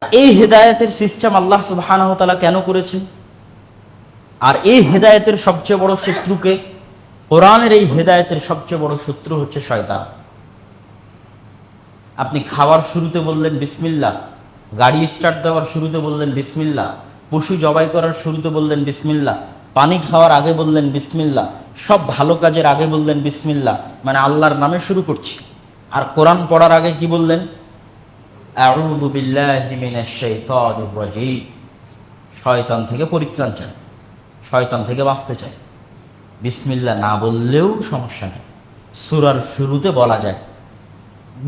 এই হেদায়েতের সিস্টেম আল্লাহ সুবহানাহু ওয়া তাআলা কেন করেছেন? আর এই হেদায়েতের সবচেয়ে বড় শত্রুকে, কোরআনের এই হেদায়েতের সবচেয়ে বড় শত্রু হচ্ছে শয়তান। আপনি খাওয়ার শুরুতে বললেন বিসমিল্লাহ, গাড়ি স্টার্ট দেওয়ার শুরুতে বললেন বিসমিল্লাহ, পশু জবাই করার শুরুতে বললেন বিসমিল্লাহ, পানি খাওয়ার আগে বললেন বিসমিল্লাহ, সব ভালো কাজের আগে বললেন বিসমিল্লাহ, মানে আল্লাহর নামে শুরু করছি। আর কোরআন পড়ার আগে কি বললেন? আউযু বিল্লাহি মিনাশ শাইতানির রাজীম। শয়তান থেকে পরিত্রাণ চাই, শয়তান থেকে বাঁচতে চাই। বিসমিল্লাহ না বললেও সমস্যা নেই, সূরার শুরুতে বলা যায়,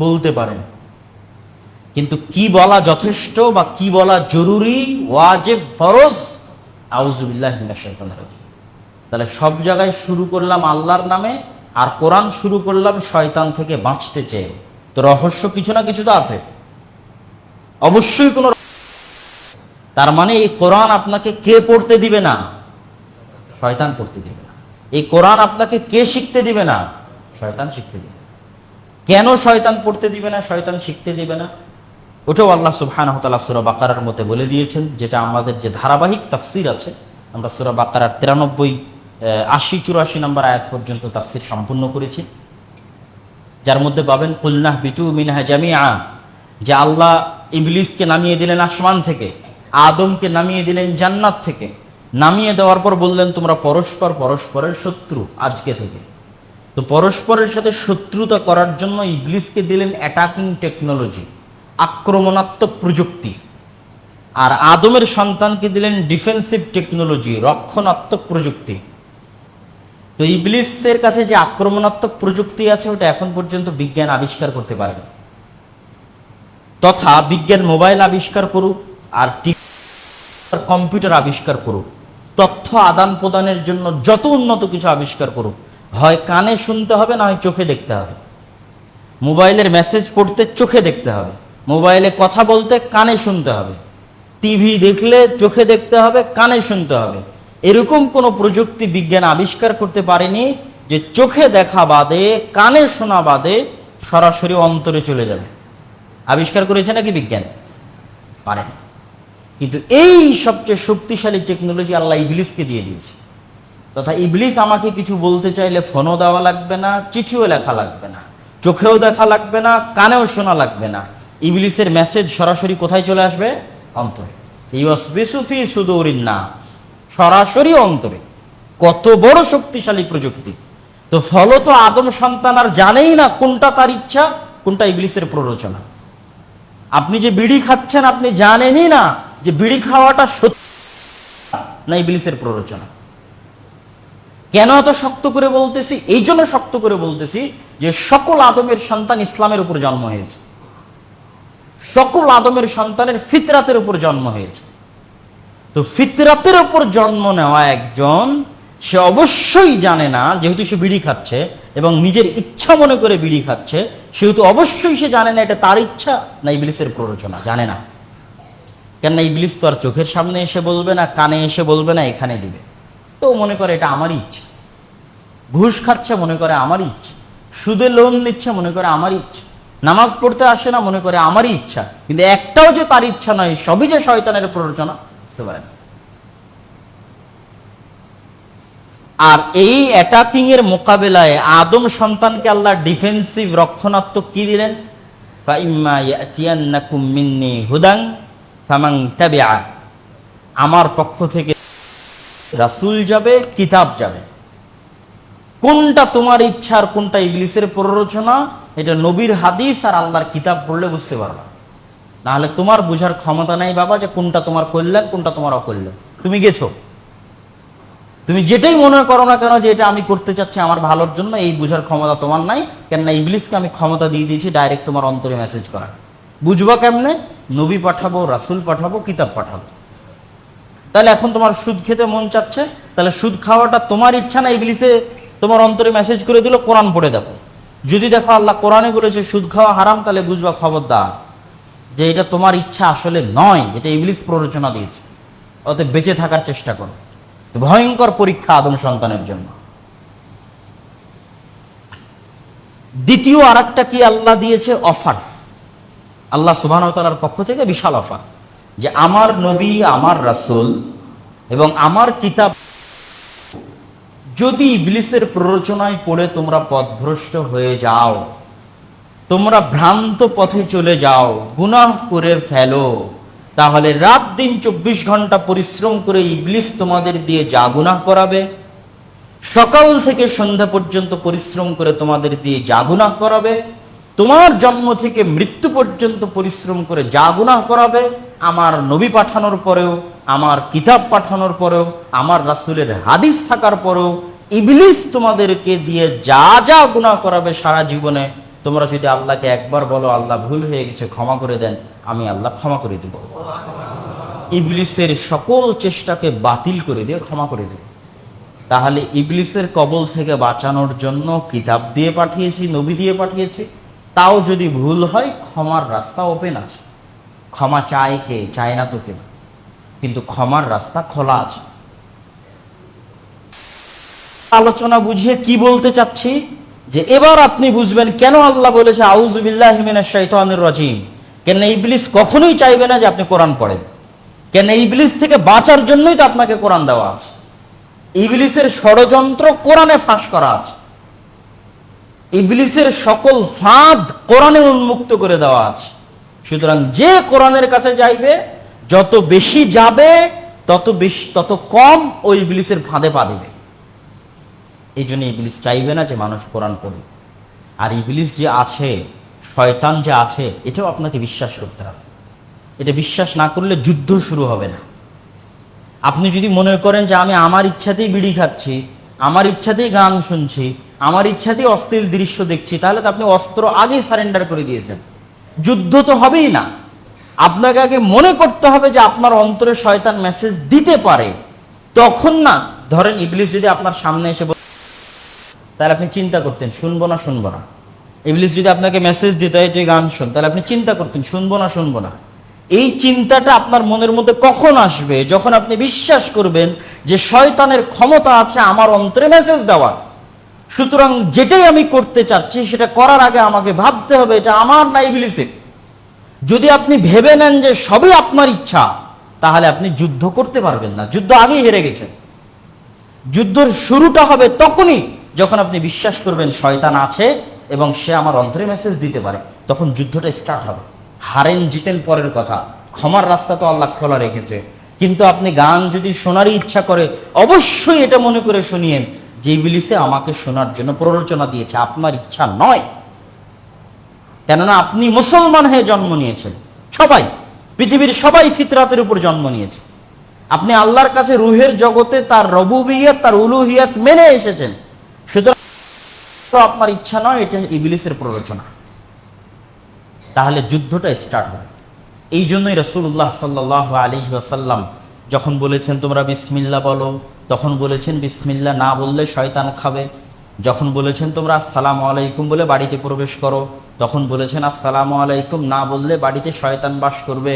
বলতে পারেন। কিন্তু কি বলা যথেষ্ট বা কি বলা জরুরি, ওয়াজিব, ফরজ? আউযু বিল্লাহি মিনাশ শাইতানির রাজীম। তাহলে সব জায়গায় শুরু করলাম আল্লাহর নামে, আর কোরআন শুরু করলাম শয়তান থেকে বাঁচতে চেয়ে। তো রহস্য কিছু না কিছু তো আছে, অবশ্যই কোনো। তার মানে এই কোরআন আপনাকে কে পড়তে দিবে না? শয়তান পড়তে দিবে না। এই কোরআন আপনাকে কে শিখতে দিবে না? শয়তান শিখতে দিবে। কেন শয়তান পড়তে দিবে না, শয়তান শিখতে দিবে না? ওটাও আল্লাহ সুবহানাহু ওয়া তাআলা সূরা বাকারার মধ্যে বলে দিয়েছেন, যেটা আমাদের যে ধারাবাহিক তাফসীর আছে, আমরা সূরা বাকারার 93, 80, 84 নম্বর আয়াত পর্যন্ত তাফসীর সম্পূর্ণ করেছি, যার মধ্যে পাবেন কুলনাহ বিতু মিনহা জামিআ, যে আল্লাহ ইবলিসকে নামিয়ে দিলেন আসমান থেকে, আদমকে নামিয়ে দিলেন জান্নাত থেকে। নামিয়ে দেওয়ার পর বললেন তোমরা পরস্পর পরস্পরের শত্রু আজকে থেকে। তো পরস্পরের সাথে শত্রুতা করার জন্য ইবলিসকে দিলেন অ্যাটাকিং টেকনোলজি, আক্রমণাত্মক প্রযুক্তি। আর আদমের সন্তানকে দিলেন ডিফেন্সিভ টেকনোলজি, রক্ষণাত্মক প্রযুক্তি। তো ইবলিসের কাছে যে আক্রমণাত্মক প্রযুক্তি আছে, ওটা এখন পর্যন্ত বিজ্ঞান আবিষ্কার করতে পারেনি। তথা বিজ্ঞান মোবাইল আবিষ্কার করুক, আর কম্পিউটার আবিষ্কার করুক, তথ্য আদান প্রদানের জন্য যত উন্নত কিছু আবিষ্কার করুক, হয় কানে শুনতে হবে, না হয় চোখে দেখতে হবে। মোবাইলের মেসেজ পড়তে চোখে দেখতে হবে, মোবাইলে কথা বলতে কানে শুনতে হবে, টিভি দেখলে চোখে দেখতে হবে, কানে শুনতে হবে। এরকম কোনো প্রযুক্তি বিজ্ঞান আবিষ্কার করতে পারেনি যে চোখে দেখা বাদে, কানে শোনা বাদে সরাসরি অন্তরে চলে যাবে। আবিষ্কার করেছে নাকি বিজ্ঞান? পারেনি। কিন্তু এই সবচেয়ে শক্তিশালী টেকনোলজি আল্লাহ ইবলিসকে দিয়ে দিয়েছে। তথা ইবলিস আমাকে কিছু বলতে চাইলে ফোনও দেওয়া লাগবে না, চিঠিও লেখা লাগবে না, চোখেও দেখা লাগবে না, কানেও শোনা লাগবে না। ইবলিসের মেসেজ সরাসরি কোথায় চলে আসবে? অন্তরে। ইউসবিসু ফি সুদুরিন নাস, সরাসরি অন্তরে। কত বড় শক্তিশালী প্রযুক্তি! তো ফলত আদম সন্তান আর জানেই না কোনটা তার ইচ্ছা, কোনটা ইবলিসের প্ররোচনা। আপনি যে বিড়ি খাচ্ছেন, আপনি জানেনই না যে বিড়ি খাওয়াটা সত্য না ইবলিসের প্ররোচনা। কেন এত শক্ত করে বলতেছি? এই জন্য শক্ত করে বলতেছি যে সকল আদমের সন্তান ইসলামের উপর জন্ম হয়েছে, সকল আদমের সন্তানের ফিতরাতের উপর জন্ম হয়েছে। তো ফিতরাতের উপর জন্ম নেওয়া একজন, সে অবশ্যই জানে না, যেহেতু সে বিড়ি খাচ্ছে এবং নিজের ইচ্ছা মনে করে বিড়ি খাচ্ছে, সেহেতু অবশ্যই সে জানে না এটা তার ইচ্ছা না ইবলিসের প্ররোচনা, জানে না। কেননা ইবলিস তো আর চোখের সামনে এসে বলবে না, কানে এসে বলবে না, এখানে দিবে। তো মনে করে এটা আমারই ইচ্ছা। ঘুষ খাচ্ছে, মনে করে আমারই ইচ্ছা। সুদে লোন নিচ্ছে, মনে করে আমারই ইচ্ছা। নামাজ পড়তে আসে না, মনে করে আমারই ইচ্ছা। কিন্তু একটাও যে তার ইচ্ছা নয়, সবই যে শয়তানের প্ররোচনা, বুঝতে পারেন। আর এই অ্যাটাকিং এর মোকাবেলায় আদম সন্তানকে আল্লাহ ডিফেন্সিভ, রক্ষণাত্মক কি দিলেন? ফাইম্মা ইয়াতিয়ান্নাকুম মিন্নি হুদান ফামান তাবিআ, আমার পক্ষ থেকে রাসূল যাবে, কিতাব যাবে। কোনটা তোমার ইচ্ছা আর কোনটা ইবলিসের প্ররোচনা, এটা নবীর হাদিস আর আল্লাহর কিতাব পড়লে বুঝতে পারবা। নাহলে তোমার বোঝার ক্ষমতা নাই বাবা, যে কোনটা তোমার কল্যাণ, কোনটা তোমার অকল্যাণ। তুমি গেছো, তুমি যেটাই মনে করো না কেন যে এটা আমি করতে চাচ্ছি আমার ভালোর জন্য, এই বোঝার ক্ষমতা তোমার নাই। কেননা ইবলিসকে আমি ক্ষমতা দিয়ে দিয়েছি ডাইরেক্ট তোমার অন্তরে মেসেজ করার। বুঝবা কেমনে? নবী পাঠাবো, রাসূল পাঠাবো, কিতাব পাঠাবো। তাহলে এখন তোমার সুদ খেতে মন চাচ্ছে, তাহলে সুদ খাওয়াটা তোমার ইচ্ছা না ইবলিসে তোমার অন্তরে মেসেজ করে দিল, কোরআন পড়ে দেখো। যদি দেখো আল্লাহ কোরআনে বলেছে সুদ খাওয়া হারাম, তাহলে বুঝবা খবরদার যে এটা তোমার ইচ্ছা আসলে নয়, এটা ইবলিস প্ররোচনা দিয়েছে। অতএব বেঁচে থাকার চেষ্টা করো। ভয়ঙ্কর পরীক্ষা আদম সন্তানের জন্য। দ্বিতীয় আরেকটা কি আল্লাহ দিয়েছে? অফার। আল্লাহ সুবহানাহু ওয়া তাআলার পক্ষ থেকে বিশাল অফার। যে আমার নবী, আমার রাসূল এবং আমার কিতাব যদি ইবলিসের প্ররোচনায় পড়ে তোমরা পথভ্রষ্ট হয়ে যাও, তোমরা ভ্রান্ত পথে চলে যাও, গুনাহ করে ফেলো, তাহলে রাত দিন 24 ঘন্টা পরিশ্রম করে ইবলিস তোমাদের দিয়ে যা গুনাহ করাবে, সকাল থেকে সন্ধ্যা পর্যন্ত পরিশ্রম করে তোমাদের দিয়ে যা গুনাহ করাবে, তোমার জন্ম থেকে মৃত্যু পর্যন্ত পরিশ্রম করে যা গুনাহ করাবে, আমার নবী পাঠানোর পরেও, আমার কিতাব পাঠানোর পরেও, আমার রাসূলের হাদিস থাকার পরেও ইবলিস তোমাদেরকে দিয়ে যা যা গুনাহ করাবে সারা জীবনে, তোমরা যদি আল্লাহকে একবার বলো আল্লাহ ভুল হয়ে গেছে ক্ষমা করে দেন, আমি আল্লাহ ক্ষমা করে দেব। ইবলিসের সকল চেষ্টাকে বাতিল করে দিয়ে ক্ষমা করে দেব। তাহলে ইবলিসের কবল থেকে বাঁচানোর জন্য কিতাব দিয়ে পাঠিয়েছি, নবী দিয়ে পাঠিয়েছি। তাও যদি ভুল হয় ক্ষমার রাস্তা ওপেন আছে। ক্ষমা চায় কে? চায় না তো কেউ, কিন্তু ক্ষমার রাস্তা খোলা আছে। আলোচনা বুঝিয়ে কি বলতে চাচ্ছি, যে এবার আপনি বুঝবেন কেন আল্লাহ বলেছে আউযু বিল্লাহি মিনাশ শাইতানির রাজিম। কেন ইবলিস কখনোই চাইবে না যে আপনি কোরআন পড়েন। কেন ইবলিস থেকে বাঁচার জন্যই তো আপনাকে কোরআন দেওয়া আছে। ইবলিসের ষড়যন্ত্র কোরআনে ফাঁস করা আছে। ইবলিসের সকল ফাঁদ কোরআনে উন্মুক্ত করে দেওয়া আছে। সুতরাং যে কোরআনের কাছে যাইবে, যত বেশি যাবে তত কম ওই ইবলিসের ফাঁদে পা দেবে। এই জন্য ইবলিস চাইবে না যে মানুষ কোরআন পড়ে। আর ইবলিস যে আছে, শয়তান যে আছে, এটাও আপনাকে বিশ্বাস করতে হবে। এটা বিশ্বাস না করলে যুদ্ধ শুরু হবে না। আপনি যদি মনে করেন যে আমি আমার ইচ্ছাতেই বিড়ি খাচ্ছি, আমার ইচ্ছাতেই গান শুনছি, আমার ইচ্ছাতেই অশ্লীল দৃশ্য দেখছি, তাহলে তো আপনি অস্ত্র আগেই সারেন্ডার করে দিয়েছেন। যুদ্ধ তো হবেই না। আপনাকে আগে মনে করতে হবে যে আপনার অন্তরে শয়তান মেসেজ দিতে পারে। তখন না, ধরেন ইবলিস যদি আপনার সামনে এসে তাহলে আপনি চিন্তা করতেন শুনবো না শুনবো না। ইবলিস যদি আপনাকে মেসেজ দিত এই তুই গান শোন, তাহলে আপনি চিন্তা করতেন শুনবো না শুনবো না। এই চিন্তাটা আপনার মনের মধ্যে কখন আসবে? যখন আপনি বিশ্বাস করবেন যে শয়তানের ক্ষমতা আছে আমার অন্তরে মেসেজ দেওয়ার। সুতরাং যেটাই আমি করতে চাচ্ছি সেটা করার আগে আমাকে ভাবতে হবে এটা আমার না ইবলিসের। যদি আপনি ভেবে নেন যে সবই আপনার ইচ্ছা, তাহলে আপনি যুদ্ধ করতে পারবেন না। যুদ্ধ আগেই হেরে গেছেন। যুদ্ধের শুরুটা হবে তখনই যখন আপনি বিশ্বাস করবেন শয়তান আছে এবং সে আমার অন্তরে মেসেজ দিতে পারে, তখন যুদ্ধটা স্টার্ট হবে। হারেন জিতেন পরের কথা, ক্ষমার রাস্তা তো আল্লাহ খোলা রেখেছে। কিন্তু আপনি গান যদি শোনারই ইচ্ছা করে, অবশ্যই এটা মনে করে শুনিয়েন যে ইবলিসে আমাকে শোনার জন্য প্ররোচনা দিয়েছে, আপনার ইচ্ছা নয়। কেননা আপনি মুসলমান হয়ে জন্ম নিয়েছেন। সবাই, পৃথিবীর সবাই ফিতরাতের উপর জন্ম নিয়েছে। আপনি আল্লাহর কাছে রুহের জগতে তার রবুবিয়ত, তার উলুহিয়ত মেনে এসেছেন। সুতরাং আপনার ইচ্ছা নয়, এটা ইবলিসের প্ররোচনা। তাহলে যুদ্ধটা স্টার্ট হবে। এই জন্যই রাসূলুল্লাহ সাল্লাল্লাহু আলাইহি ওয়াসাল্লাম যখন বলেছেন তোমরা বিসমিল্লাহ বলো, তখন বলেছেন বিসমিল্লাহ না বললে শয়তান খাবে। যখন বলেছেন তোমরা আসসালামু আলাইকুম বলে বাড়িতে প্রবেশ করো, তখন বলেছেন আসসালামু আলাইকুম না বললে বাড়িতে শয়তান বাস করবে,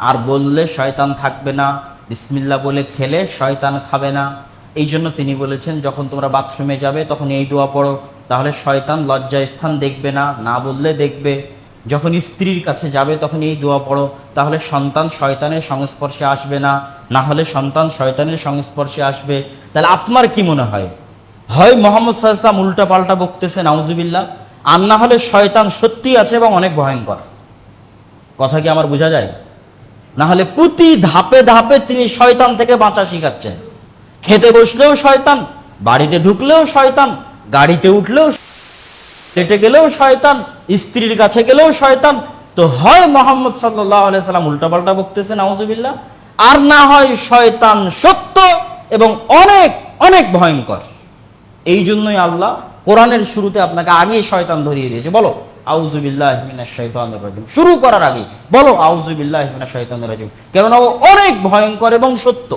আর বললে শয়তান থাকবে না। বিসমিল্লাহ বলে খেলে শয়তান খাবে না। এই জন্য তিনি বলেছেন যখন তোমরা বাথরুমে যাবে তখন এই দোয়া পড়ো, তাহলে শয়তান লজ্জায় স্থান দেখবে না, না বললে দেখবে। যখন স্ত্রীর কাছে যাবে তখন এই দোয়া পড়ো, তাহলে সন্তান শয়তানের সংস্পর্শে আসবে না, না হলে সন্তান শয়তানের সংস্পর্শে আসবে। তাহলে আপনার কি মনে হয়, হয় মুহাম্মদ সাল্লাল্লাহু আলাইহি ওয়াসাল্লাম উল্টা পাল্টা বকতেছে নাউজুবিল্লাহ, আর না হলে শয়তান সত্যি আছে এবং অনেক ভয়ঙ্কর। কথা কি আমার বোঝা যায়? না হলে প্রতি ধাপে ধাপে তিনি শয়তান থেকে বাঁচা শিখাচ্ছেন। খেতে বসলেও শয়তান, বাড়িতে ঢুকলেও শয়তান, গাড়িতে উঠলেও, হেঁটে গেলেও শয়তান, স্ত্রীর কাছে গেলেও শয়তান। তো হয় মুহাম্মদ সাল্লাল্লাহু আলাইহি সাল্লাম উল্টাপাল্টা বকতেছেন নাউজুবিল্লাহ, আর না হয় শয়তান সত্য এবং অনেক অনেক ভয়ঙ্কর। এই জন্যই আল্লাহ কোরআনের শুরুতে আপনাকে আগেই শয়তান ধরিয়ে দিয়েছে। বলো আউযু বিল্লাহি মিনাশ শাইতানির রাজিম, শুরু করার আগে বলো আউযু বিল্লাহি মিনাশ শাইতানির রাজিম। কেননা ও অনেক ভয়ঙ্কর এবং সত্য।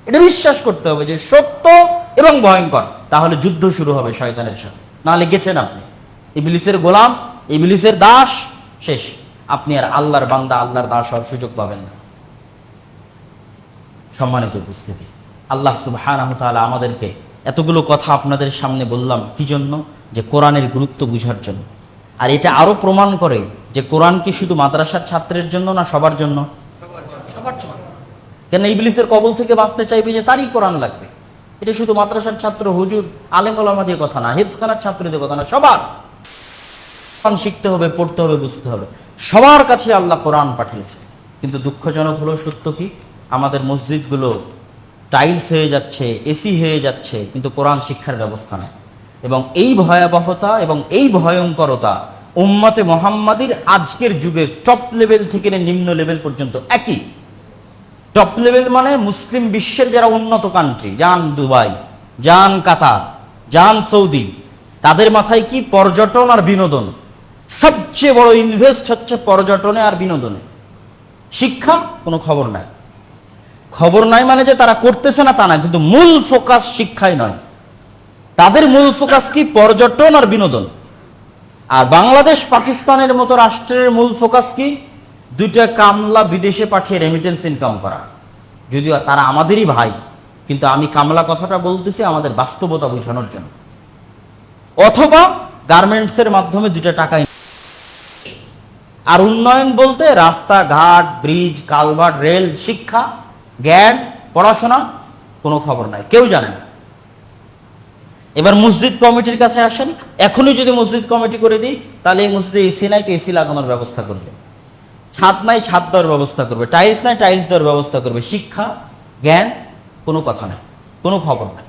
এটা বিশ্বাস করতে হবে যে সত্য এবং ভয়ঙ্কর, তাহলে যুদ্ধ শুরু হবে শয়তানের সাথে। নাহলে গেছেন আপনি ইবলিসের গোলাম, ইবলিসের দাস, শেষ। আপনি আর আল্লাহর বান্দা, আল্লাহর দাস হওয়ার সুযোগ পাবেন না। সম্মানিত উপস্থিতি, আল্লাহ সুবহানাহু ওয়া তাআলা আমাদেরকে এতগুলো কথা আপনাদের সামনে বললাম কি জন্য? যে কোরআনের গুরুত্ব বুঝার জন্য। আর এটা আরো প্রমাণ করে যে কোরআন কি শুধু মাদ্রাসার ছাত্রের জন্য না সবার জন্য? পারছো না। কেন ইবলিসের কবল থেকে বাঁচতে চাইবে যে তারই কোরআন লাগবে। এটা শুধু মাদ্রাসার ছাত্র, হুজুর, আলেম ওলামা দিয়ে কথা না, হিফজখানার ছাত্রদের কথা না, সবার কোরআন শিখতে হবে, পড়তে হবে, বুঝতে হবে। সবার কাছে আল্লাহ কোরআন পাঠিয়েছে। কিন্তু দুঃখজনক হলো সত্য কি, আমাদের মসজিদগুলো টাইলস হয়ে যাচ্ছে, এসি হয়ে যাচ্ছে, কিন্তু কোরআন শিক্ষার ব্যবস্থা নেই। এবং এই ভয়াবহতা এবং এই ভয়ঙ্করতা উম্মতে মুহাম্মাদির আজকের যুগের টপ লেভেল থেকে নিম্ন লেভেল পর্যন্ত একই। টপ লেভেল মানে মুসলিম বিশ্বের যারা উন্নত কান্ট্রি, যান দুবাই, যান কাতার, যান সৌদি, তাদের মাথায় কি পর্যটন আর বিনোদন। সবচেয়ে বড় ইনভেস্ট হচ্ছে পর্যটনে আর বিনোদনে। শিক্ষা কোনো খবর নাই। খবর নাই মানে যে তারা করতেছে না তা না, কিন্তু মূল ফোকাস শিক্ষায় নয়। তাদের মূল ফোকাস কি পর্যটন আর বিনোদন। আর বাংলাদেশ পাকিস্তানের মতো রাষ্ট্রের মূল ফোকাস কি, দুইটা কামলা বিদেশে পাঠিয়ে রেমিটেন্স ইনকাম করা। যদিও তারা আমাদেরই ভাই, কিন্তু আমি কামলা কথাটা বলতেছি আমাদের বাস্তবতা বোঝানোর জন্য। অথবা গার্মেন্টসের মাধ্যমে দুইটা টাকা। আর উন্নয়ন বলতে রাস্তাঘাট, ব্রিজ, কালভার্ট, রেল, শিক্ষা, জ্ঞান, পড়াশোনা কোনো খবর নাই, কেউ জানে না। এবার মসজিদ কমিটির কাছে আসেন, এখনই যদি মসজিদ কমিটি করে দিই তাহলে এই মসজিদে এসি নাই তো এসি লাগানোর ব্যবস্থা করবে, ছাদ নাই ছাদ দেওয়ার ব্যবস্থা করবে, টাইলস নাই টাইলস দেওয়ার ব্যবস্থা করবে। শিক্ষা, জ্ঞান কোনো কথা নাই, কোনো খবর নাই।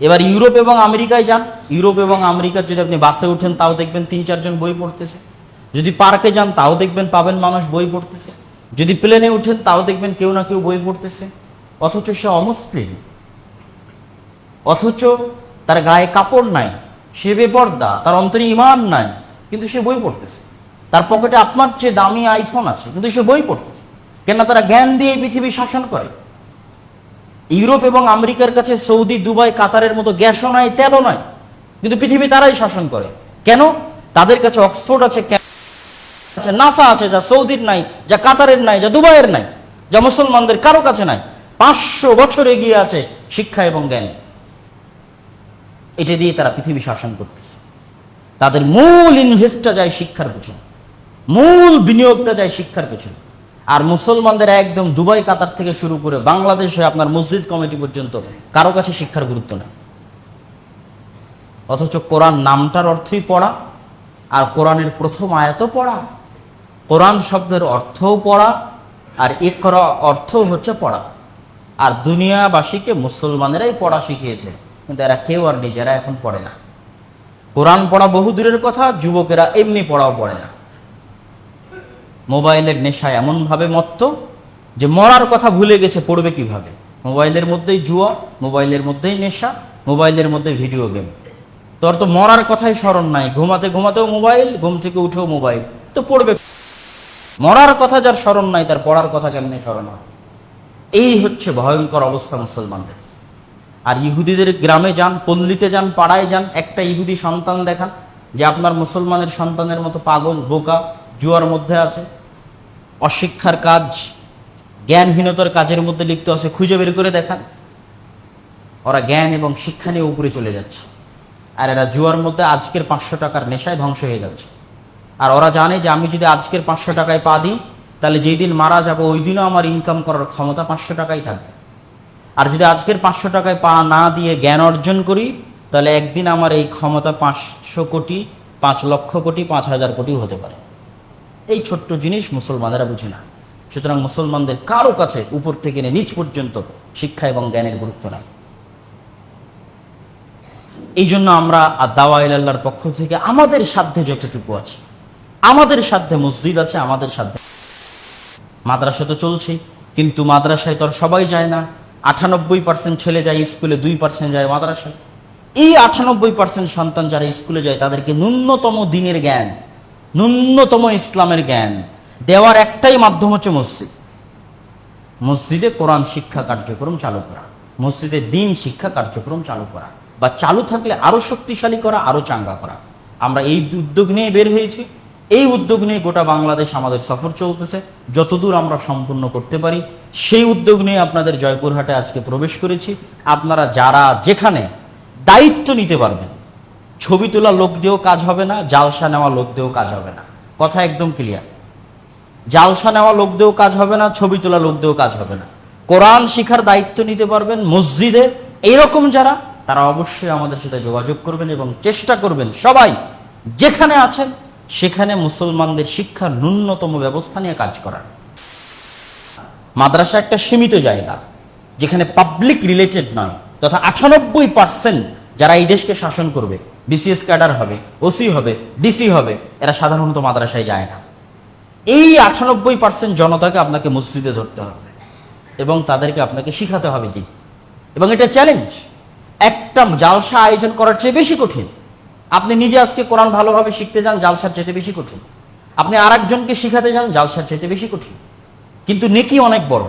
এবার ইউরোপ এবং আমেরিকায় যান, ইউরোপ এবং আমেরিকার যদি আপনি বাসে উঠেন তাও দেখবেন ৩-৪ জন বই পড়তেছে। যদি পার্কে যান তাও দেখবেন পাবেন মানুষ বই পড়তেছে। যদি প্লেনে উঠেন তাও দেখবেন কেউ না কেউ বই পড়তেছে। অথচ সে অমুসলিম, অথচ তার গায়ে কাপড় নাই, সে বেপর্দা, তার অন্তরে ঈমান নাই, কিন্তু সে বই পড়তেছে। তার পকেটে আপনার চেয়ে দামি আইফোন আছে, কিন্তু সে বই পড়তেছে। কেন? তারা জ্ঞান দিয়ে পৃথিবী শাসন করে। ইউরোপ এবং আমেরিকার কাছে সৌদি, দুবাই, কাতারের মতো গ্যাসও নাই, তেলও নাই, কিন্তু পৃথিবী তারাই শাসন করে। কেন? তাদের কাছে অক্সফোর্ড আছে, নাসা আছে, যা সৌদির নাই, যা কাতারের নাই, যা দুবাইয়ের নাই, যা মুসলমানদের কারো কাছে নাই। 500 বছর এগিয়ে আছে শিক্ষা এবং জ্ঞানে। এটা দিয়ে তারা পৃথিবী শাসন করতেছে। তাদের মূল ইনভেস্টটা যায় শিক্ষার পেছনে, মূল বিনিয়োগটা যায় শিক্ষার পেছনে। আর মুসলমানদের একদম দুবাই, কাতার থেকে শুরু করে বাংলাদেশে আপনার মসজিদ কমিটি পর্যন্ত কারো কাছে শিক্ষার গুরুত্ব নেই। অথচ কোরআন নামটার অর্থই পড়া, আর কোরআনের প্রথম আয়াতও পড়া, কোরআন শব্দের অর্থও পড়া, আর ইকরা অর্থ হচ্ছে পড়া। আর দুনিয়াবাসীকে মুসলমানেরাই পড়া শিখিয়েছে, কিন্তু এরা কেউ আর নিজেরা এখন পড়ে না। কোরআন পড়া বহু দূরের কথা, যুবকেরা এমনি পড়াও পড়ে না। মোবাইলের নেশায় এমনভাবে মত্ত যে মরার কথা ভুলে গেছে পড়বে কিভাবে। মোবাইলের মধ্যেই জুয়া, মোবাইলের মধ্যেই নেশা, মোবাইলের মধ্যে ভিডিও গেম। তোর তো মরার কথাই স্মরণ নাই, ঘুমাতে ঘুমাতেও মোবাইল, ঘুম থেকে উঠেও মোবাইল, তো পড়বে। মরার কথা যার স্মরণ নাই তার পড়ার কথা কেমনে স্মরণ হয়? এই হচ্ছে ভয়ঙ্কর অবস্থা মুসলমানদের। আর ইহুদিদের গ্রামে যান, পল্লীতে যান, পাড়ায় যান, একটা ইহুদি সন্তান দেখান যে আপনার মুসলমানের সন্তানের মতো পাগল, বোকা, জুয়ার মধ্যে আছে, অশিক্ষার কাজ, জ্ঞানহীনতার কাজের মধ্যে লিপ্ত আছে, খুঁজে বের করে দেখান। ওরা জ্ঞান এবং শিক্ষা নিয়ে উপরে চলে যাচ্ছে, আর এরা জুয়ার মধ্যে আজকের 500 টাকার নেশায় ধ্বংস হয়ে যাচ্ছে। আর ওরা জানে যে আমি যদি আজকের 500 টাকায় পা দিই তাহলে যেই দিন মারা যাবো ওই দিনও আমার ইনকাম করার ক্ষমতা 500 টাকাই থাকবে। আর যদি আজকের 500 টাকায় পা না দিয়ে জ্ঞান অর্জন করি তাহলে একদিন আমার এই ক্ষমতা 500 কোটি, 5 লক্ষ কোটি, 5000 কোটিও হতে পারে। এই ছোট্ট জিনিস মুসলমানেরা বুঝে না। সুতরাং মুসলমানদের কারো কাছে উপর থেকে নিচ পর্যন্ত শিক্ষা এবং জ্ঞানের গুরুত্ব নাই। এই জন্য আমরা দাওয়া ইলাল্লাহর পক্ষ থেকে আমাদের সাধ্যে যতটুকু আছে, আমাদের সাধ্যে মসজিদ আছে, আমাদের সাধ্যে মাদ্রাসা তো চলছেই, কিন্তু মাদ্রাসায় তো আর সবাই যায় না। 98% ছেলে যায় স্কুলে, 2% যায় মাদ্রাসায়। এই 98% সন্তান যারা স্কুলে যায় তাদেরকে ন্যূনতম দ্বীনের জ্ঞান, ন্যূনতম ইসলামের জ্ঞান দেওয়ার একটাই মাধ্যম হচ্ছে মসজিদ। মসজিদে কোরআন শিক্ষা কার্যক্রম চালু করা, মসজিদে দ্বীন শিক্ষা কার্যক্রম চালু করা, বা চালু থাকলে আরো শক্তিশালী করা, আরো চাঙ্গা করা। আমরা এই উদ্যোগ নিয়ে বের হয়েছি। এই উদ্যোগ নিয়ে গোটা বাংলাদেশ আমাদের সফর চলতেছে। যতদূর আমরা সম্পূর্ণ করতে পারি সেই উদ্যোগ নিয়ে আপনাদের জয়পুরহাটে আজকে প্রবেশ করেছি। আপনারা যারা যেখানে দায়িত্ব নিতে পারবেন, ছবি তোলা লোক দিয়েও কাজ হবে না, জালসা নেওয়া লোক দিয়েও কাজ হবে না, কথা একদম ক্লিয়ার। জালসা নেওয়া লোক দিয়েও কাজ হবে না, ছবি তোলা লোক দিয়েও কাজ হবে না। কোরআন শিখার দায়িত্ব নিতে পারবেন মসজিদে এইরকম যারা, তারা অবশ্যই আমাদের সাথে যোগাযোগ করবেন এবং চেষ্টা করবেন সবাই যেখানে আছেন সেখানে মুসলমানদের শিক্ষার ন্যূনতম ব্যবস্থা নিয়ে কাজ করার। মাদ্রাসা একটা সীমিত জায়গা যেখানে পাবলিক রিলেটেড নয়, তথা 98% যারা এই দেশকে শাসন করবে, বিসিএস ক্যাডার হবে, ওসি হবে, ডিসি হবে, এরা সাধারণত মাদ্রাসায় যায় না। এই 98% জনতাকে আপনাকে মসজিদে ধরতে হবে এবং তাদেরকে আপনাকে শিখাতে হবে দিন। এবং এটা চ্যালেঞ্জ, একটা জালসা আয়োজন করার চেয়ে বেশি কঠিন। আপনি নিজে আজকে কোরআন ভালোভাবে শিখতে যান, জালসার চাইতে বেশি কঠিন। আপনি আরেকজনকে শিখাতে যান, জালসার চাইতে বেশি কঠিন। কিন্তু নেকি অনেক বড়,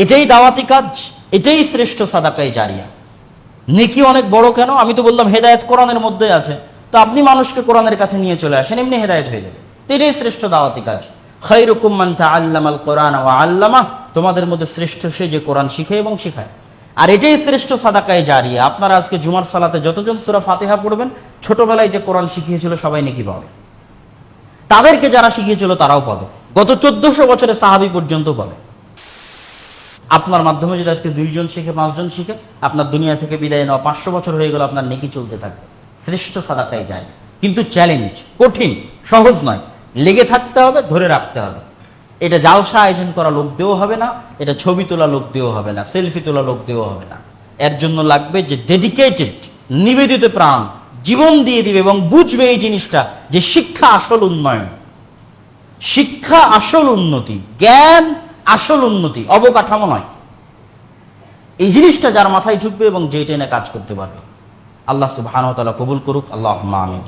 এটাই দাওয়াতি কাজ, এটাই শ্রেষ্ঠ সাদাকায়ে জারিয়া। নেকি অনেক বড় কেন? আমি তো বললাম হেদায়েত কোরআনের মধ্যে আছে, তো আপনি মানুষকে কোরআনের কাছে নিয়ে চলে আসেন, এমনি হেদায়েত হয়ে যাবে। তো এটাই শ্রেষ্ঠ দাওয়াতি কাজ। খায়রুকুম মান তাআল্লামাল কোরআন ওয়া আল্লামাহ, তোমাদের মধ্যে শ্রেষ্ঠ সে যে কোরআন শিখে এবং শেখায়। আর এটাই শ্রেষ্ঠ সাদাকায়ে জারিয়া। আপনারা আজকে জুমার সালাতে যতজন সূরা ফাতিহা পড়বেন, ছোটবেলায় যে কোরআন শিখিয়েছিল সবাই নেকি পাবে, তাদেরকে যারা শিখিয়েছিল তারাও পাবে, গত 1400 বছরে সাহাবী পর্যন্ত পাবে। আপনার মাধ্যমে যদি আজকে 2 জন শিখে, 5 জন শিখে, আপনার দুনিয়া থেকে বিদায় নেওয়া 500 বছর হয়ে গেল, আপনার নেকি চলতে থাকবে। শ্রেষ্ঠ সাদাকায়ে জারিয়া। কিন্তু চ্যালেঞ্জ কঠিন, সহজ নয়, লেগে থাকতে হবে, ধরে রাখতে হবে। এটা জালসা আয়োজন করা লোক দিয়েও হবে না, এটা ছবি তোলা লোক দিয়েও হবে না, সেলফি তোলা লোক দিয়েও হবে না। এর জন্য লাগবে যে ডেডিকেটেড, নিবেদিত প্রাণ, জীবন দিয়ে দিবে এবং বুঝবে এই জিনিসটা যে শিক্ষা আসল উন্নয়ন, শিক্ষা আসল উন্নতি, জ্ঞান আসল উন্নতি, অবকাঠামো নয়। এই জিনিসটা যার মাথায় ঢুকবে এবং যেটা এনে কাজ করতে পারবে, আল্লাহ সুবহানাহু ওয়া তাআলা কবুল করুক। আল্লাহুম্মা আমিন।